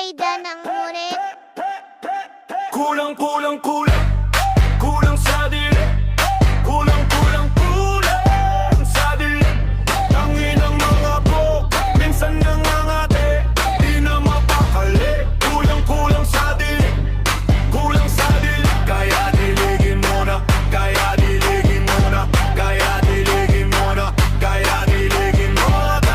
Aida ng murit. Kulang sa dilim. Kulang sa dilim. Tangin ang mga bog, minsan nangangate, di na mapakali. Kulang sa dilim. Kulang sa dilim. Kaya diligin muna, kaya diligin muna, kaya diligin muna, kaya diligin muna.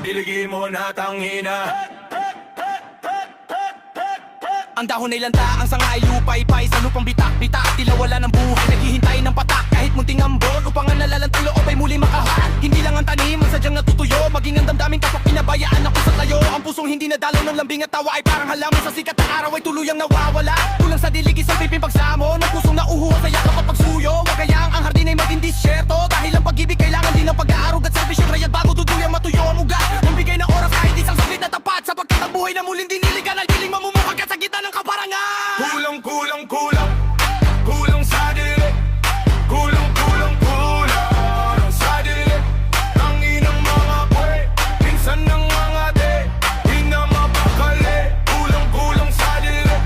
Diligin muna, tangina. Ang dahon ay lanta, ang sangay lupay-pay sa lupang bitak-bitak, tila wala ng buhay, naghihintay ng patak kahit munting ambon upang ang nalalantang loob ay muli makahan. Hindi lang ang tanim ang sadyang natutuyo, maging ang damdamin kapag pinabayaan ako sa tayo. Ang pusong hindi nadalaw ng lambing at tawa ay parang halaman sa sikat ng araw ay tuluyang nawawala. Kulang sa dilig isang piping pagsamo ng pusong nauho sa yakap at pagsuyo. Wag kayang ang hardin ay maging disyerto, dahil ang pag-ibig kailangan din ng pag-aarog at servisyo rayat bago tutuyang matuyo ang ugat. Magbigay ng oras kahit isang saglit na tapat, sapagkat ang buhay na muling diniligan ay piling mamumukag ka sa gitna ng kaparangan. Kulang sa dilim. Kulang sa dilim. Tangin ang mga boy, minsan nangangate, di na mapakali. Kulang sa dilim.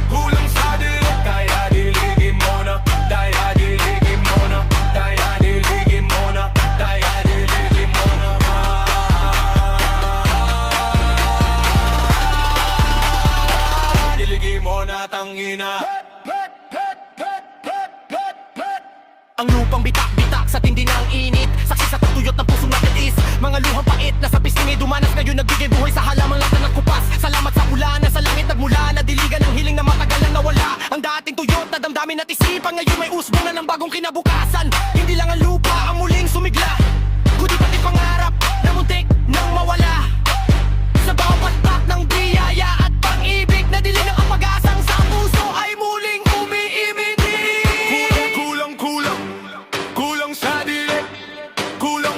Kulang sa dilim. Kaya diligin muna, kaya diligin muna, kaya diligin muna, kaya diligin muna. Diligin muna, tangina. Ang lupang bitak-bitak sa tindi ng init, saksi sa tutuyot ng pusong natiis. Mga luhang pait na sa pisngi ay dumanas, ngayon nagbigay buhay sa halamang lata ng kupas. Salamat sa ulan na sa langit nagmula, nadiligan ng hiling na matagal nang nawala. Ang dating tuyot na damdamin at isipan, ngayon may usbong na ng bagong kinabukasan. Hindi lang ang lupa ang muling sumigla, kundi pati pangarap na muntik nang mawala. Sa bawat tak ng biyaya at pag-ibig, nadilim ang pag-asang sa puso ay muling umiimini. Kulang sa dilim. Kulang